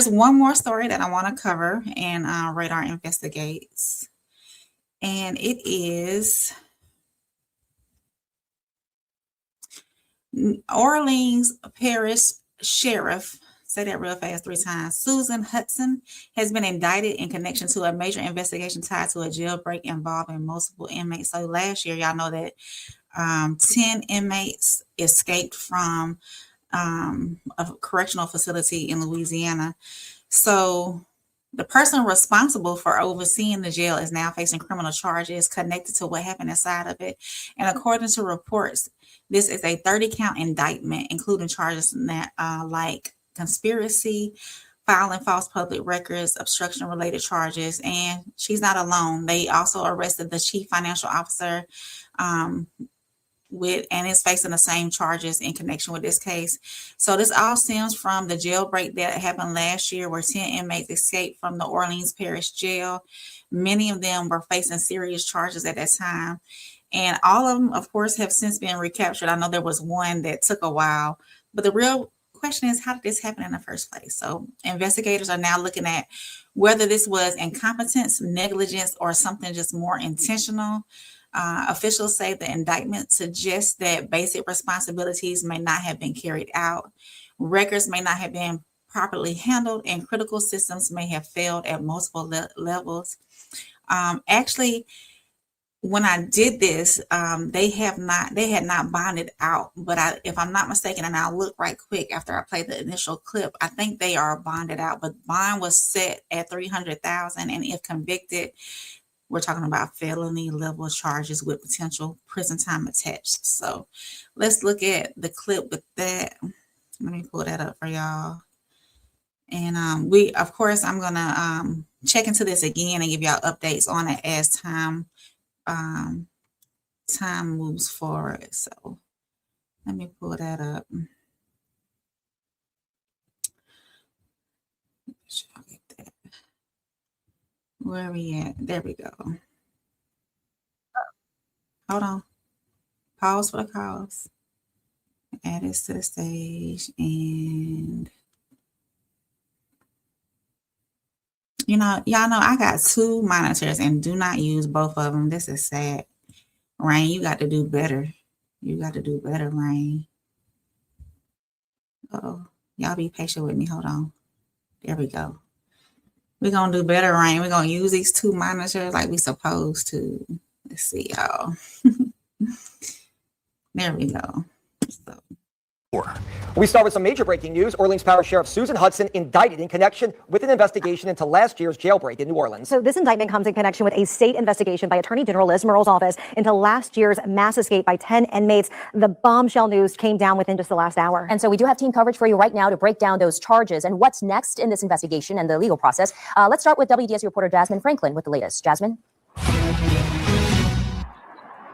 There's one more story that I want to cover in Radar Investigates, and it is Orleans Parish Sheriff, say that real fast 3 times, Susan Hutson, has been indicted in connection to a major investigation tied to a jailbreak involving multiple inmates. So last year, y'all know that 10 inmates escaped from a correctional facility in Louisiana. So the person responsible for overseeing the jail is now facing criminal charges connected to what happened inside of it. And according to reports, this is a 30-count indictment, including charges that, like conspiracy, filing false public records, obstruction-related charges, and she's not alone. They also arrested the chief financial officer and is facing the same charges in connection with this case. So this all stems from the jailbreak that happened last year where 10 inmates escaped from the Orleans Parish jail. Many of them were facing serious charges at that time. And all of them, of course, have since been recaptured. I know there was one that took a while, but the real question is, how did this happen in the first place? So investigators are now looking at whether this was incompetence, negligence, or something just more intentional. Officials say the indictment suggests that basic responsibilities may not have been carried out, records may not have been properly handled, and critical systems may have failed at multiple levels. Actually, when I did this, they had not bonded out, but if I'm not mistaken, and I'll look right quick after I play the initial clip, I think they are bonded out, but bond was set at $300,000, and if convicted, we're talking about felony level charges with potential prison time attached. So let's look at the clip with that. Let me pull that up for y'all. And I'm gonna check into this again and give y'all updates on it as time moves forward. So let me pull that up. Where are we at? There we go. Hold on. Pause for the cause. Add this to the stage. And, y'all know I got 2 monitors and do not use both of them. This is sad. Rain, you got to do better. You got to do better, Rain. Uh-oh. Y'all be patient with me. Hold on. There we go. We're going to do better, Rain. We're going to use these 2 monitors like we supposed to. Let's see, y'all. There we go. So. We start with some major breaking news. Orleans Parish Sheriff Susan Hutson indicted in connection with an investigation into last year's jailbreak in New Orleans. So this indictment comes in connection with a state investigation by Attorney General Liz Murrell's office into last year's mass escape by 10 inmates. The bombshell news came down within just the last hour. And so we do have team coverage for you right now to break down those charges and what's next in this investigation and the legal process. Let's start with WDSU reporter Jasmine Franklin with the latest. Jasmine.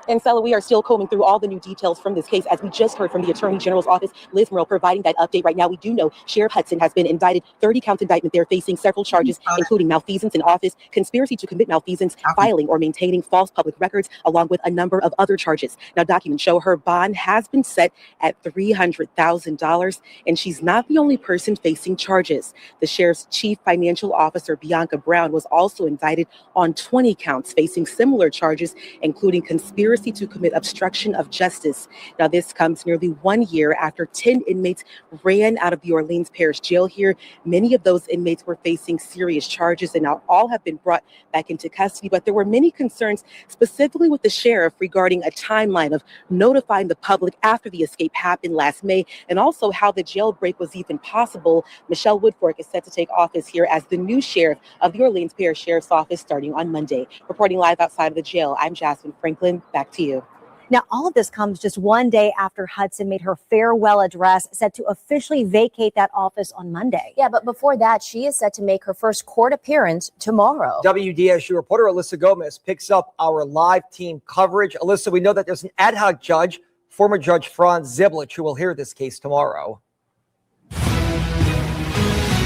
And Stella, we are still combing through all the new details from this case, as we just heard from the Attorney General's office, Liz Murrell, providing that update right now. We do know Sheriff Hutson has been indicted, 30-count indictment. They're facing several charges, including malfeasance in office, conspiracy to commit malfeasance, filing or maintaining false public records, along with a number of other charges. Now, documents show her bond has been set at $300,000, and she's not the only person facing charges. The sheriff's chief financial officer, Bianca Brown, was also indicted on 20 counts, facing similar charges, including conspiracy to commit obstruction of justice. Now, this comes nearly 1 year after 10 inmates ran out of the Orleans Parish jail here. Many of those inmates were facing serious charges, and now all have been brought back into custody. But there were many concerns, specifically with the sheriff, regarding a timeline of notifying the public after the escape happened last May, and also how the jailbreak was even possible. Michelle Woodfork is set to take office here as the new sheriff of the Orleans Parish Sheriff's Office starting on Monday. Reporting live outside of the jail, I'm Jasmine Franklin. Back to you. Now, all of this comes just 1 day after Hudson made her farewell address, set to officially vacate that office on Monday. Yeah, but before that, she is set to make her first court appearance tomorrow. WDSU reporter Alyssa Gomez picks up our live team coverage. Alyssa, we know that there's an ad hoc judge, former Judge Franz Ziblich, who will hear this case tomorrow.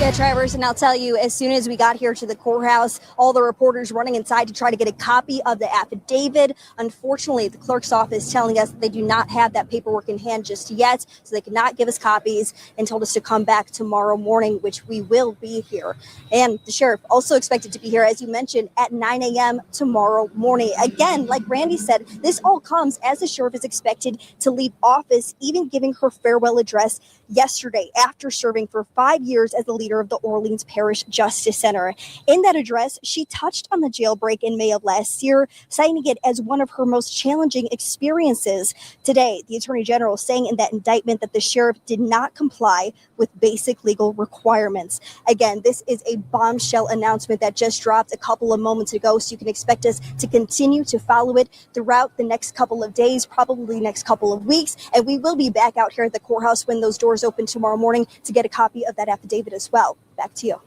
Yeah, Travers, and I'll tell you, as soon as we got here to the courthouse, all the reporters running inside to try to get a copy of the affidavit. Unfortunately, the clerk's office telling us that they do not have that paperwork in hand just yet, so they cannot give us copies and told us to come back tomorrow morning, which we will be here. And the sheriff also expected to be here, as you mentioned, at 9 a.m. tomorrow morning. Again, like Randy said, this all comes as the sheriff is expected to leave office, even giving her farewell address yesterday after serving for 5 years as the leader of the Orleans Parish Justice Center. In that address, she touched on the jailbreak in May of last year, citing it as one of her most challenging experiences. Today, the Attorney General saying in that indictment that the sheriff did not comply with basic legal requirements. Again, this is a bombshell announcement that just dropped a couple of moments ago, so you can expect us to continue to follow it throughout the next couple of days, probably next couple of weeks, and we will be back out here at the courthouse when those doors open tomorrow morning to get a copy of that affidavit as well. Back to you.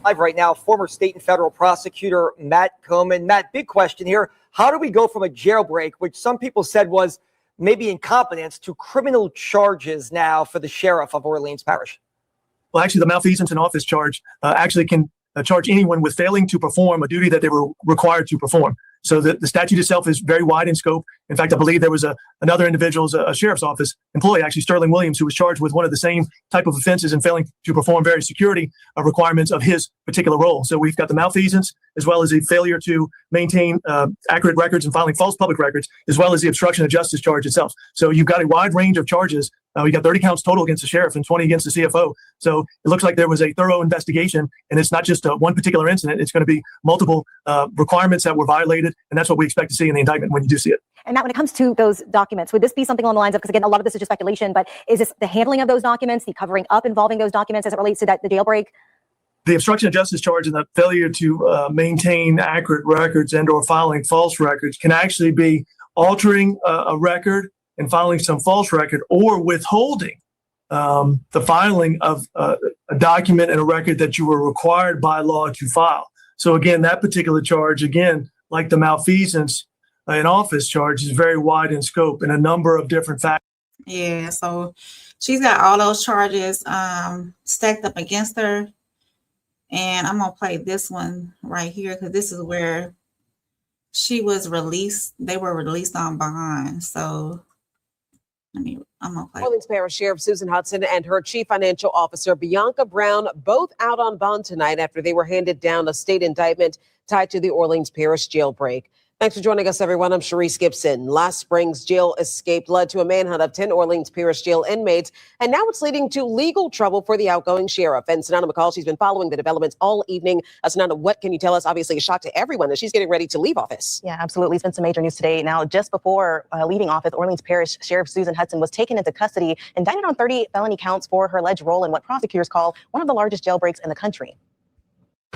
Live right now, former state and federal prosecutor Matt Coman. Matt, big question here. How do we go from a jailbreak, which some people said was maybe incompetence, to criminal charges now for the sheriff of Orleans Parish? Well, actually, the malfeasance in office charge actually can charge anyone with failing to perform a duty that they were required to perform. So the statute itself is very wide in scope. In fact, I believe there was another individual, a sheriff's office employee, actually Sterling Williams, who was charged with one of the same type of offenses and failing to perform various security requirements of his particular role. So we've got the malfeasance, as well as a failure to maintain accurate records and filing false public records, as well as the obstruction of justice charge itself. So you've got a wide range of charges. We got 30 counts total against the sheriff and 20 against the CFO. So it looks like there was a thorough investigation, and it's not just one particular incident. It's going to be multiple requirements that were violated, and that's what we expect to see in the indictment when you do see it. And Matt, when it comes to those documents, would this be something along the lines of, because again, a lot of this is just speculation, but is this the handling of those documents, the covering up involving those documents as it relates to the jailbreak? The obstruction of justice charge and the failure to maintain accurate records and or filing false records can actually be altering a record and filing some false record, or withholding the filing of a document and a record that you were required by law to file. So again, that particular charge, again, like the malfeasance in office charge, is very wide in scope and a number of different factors. Yeah, so she's got all those charges stacked up against her. And I'm going to play this one right here, because this is where she was released. They were released on bond. So I'm going to play. Orleans Parish Sheriff Susan Hutson and her Chief Financial Officer Bianca Brown both out on bond tonight after they were handed down a state indictment tied to the Orleans Parish jailbreak. Thanks for joining us, everyone. I'm Sharice Gibson. Last spring's jail escape led to a manhunt of 10 Orleans Parish jail inmates, and now it's leading to legal trouble for the outgoing sheriff. And Sanana McCall, she's been following the developments all evening. Sanana, what can you tell us? Obviously, a shock to everyone as she's getting ready to leave office. Yeah, absolutely. It's been some major news today. Now, just before leaving office, Orleans Parish Sheriff Susan Hutson was taken into custody, indicted on 30 felony counts for her alleged role in what prosecutors call one of the largest jailbreaks in the country.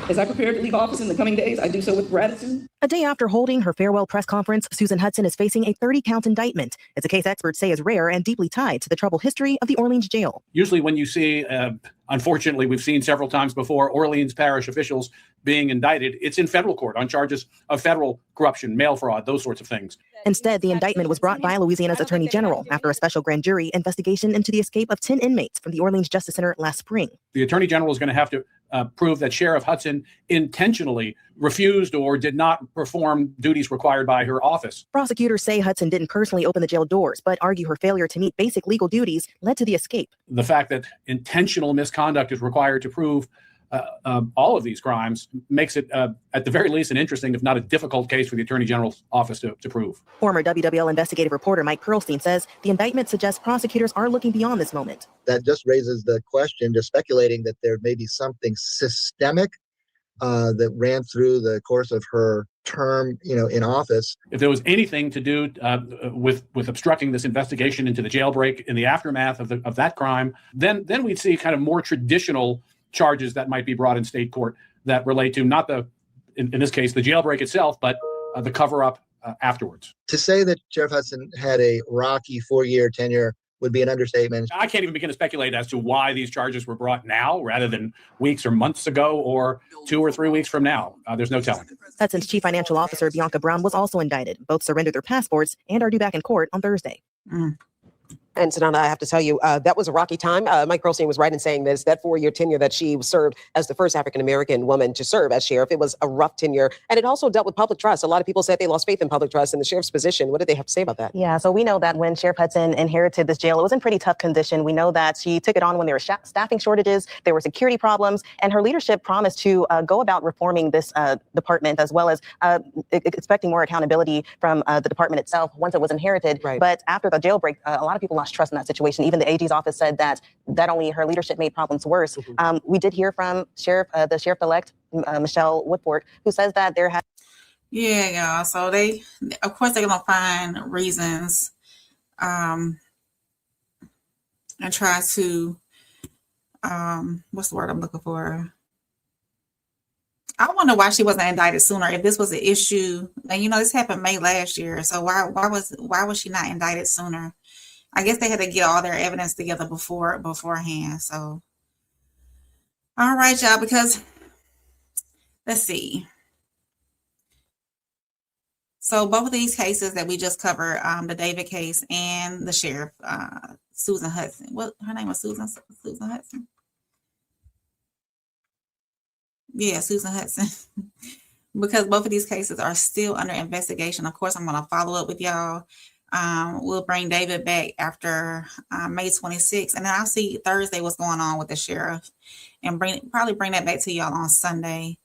As I prepare to leave office in the coming days, I do so with gratitude. A day after holding her farewell press conference, Susan Hutson is facing a 30-count indictment. It's a case experts say is rare and deeply tied to the troubled history of the Orleans jail. Usually when you see, unfortunately, we've seen several times before, Orleans Parish officials being indicted, it's in federal court on charges of federal corruption, mail fraud, those sorts of things. Instead, the indictment was brought by Louisiana's Attorney General after a special grand jury investigation into the escape of 10 inmates from the Orleans Justice Center last spring. The Attorney General is going to have to prove that Sheriff Hutson intentionally refused or did not perform duties required by her office. Prosecutors say Hutson didn't personally open the jail doors, but argue her failure to meet basic legal duties led to the escape. The fact that intentional misconduct is required to prove all of these crimes makes it, at the very least, an interesting, if not a difficult case for the Attorney General's office to prove. Former WWL investigative reporter Mike Pearlstein says the indictment suggests prosecutors are looking beyond this moment. That just raises the question, just speculating that there may be something systemic that ran through the course of her term, in office. If there was anything to do with obstructing this investigation into the jailbreak in the aftermath of that crime, then we'd see kind of more traditional charges that might be brought in state court that relate to not in this case, the jailbreak itself, but the cover-up afterwards. To say that Sheriff Hutson had a rocky 4-year tenure would be an understatement. I can't even begin to speculate as to why these charges were brought now rather than weeks or months ago or 2 or 3 weeks from now. There's no telling. Hudson's Chief Financial Officer, Bianca Brown, was also indicted. Both surrendered their passports and are due back in court on Thursday. And Sanana, I have to tell you, that was a rocky time. Mike Pearlstein was right in saying this, that 4-year tenure that she served as the first African-American woman to serve as sheriff. It was a rough tenure. And it also dealt with public trust. A lot of people said they lost faith in public trust in the sheriff's position. What did they have to say about that? Yeah, so we know that when Sheriff Hudson inherited this jail, it was in pretty tough condition. We know that she took it on when there were staffing shortages, there were security problems, and her leadership promised to go about reforming this department, as well as expecting more accountability from the department itself once it was inherited. Right. But after the jailbreak, a lot of people lost trust in that situation. Even the AG's office said that only her leadership made problems worse. We did hear from the sheriff-elect, Michelle Woodford, who says that there has. Yeah, y'all. So they, of course, they're gonna find reasons, and try to, what's the word I'm looking for? I wonder why she wasn't indicted sooner. If this was an issue, and this happened May last year, so why was she not indicted sooner? I guess they had to get all their evidence together beforehand. So, all right, y'all. Because let's see. So both of these cases that we just covered, the David case and the sheriff, Susan Hutson. What her name was? Susan Hutson. Yeah, Susan Hutson. Because both of these cases are still under investigation. Of course, I'm going to follow up with y'all. We'll bring David back after May 26th, and then I'll see Thursday what's going on with the sheriff, and probably bring that back to y'all on Sunday.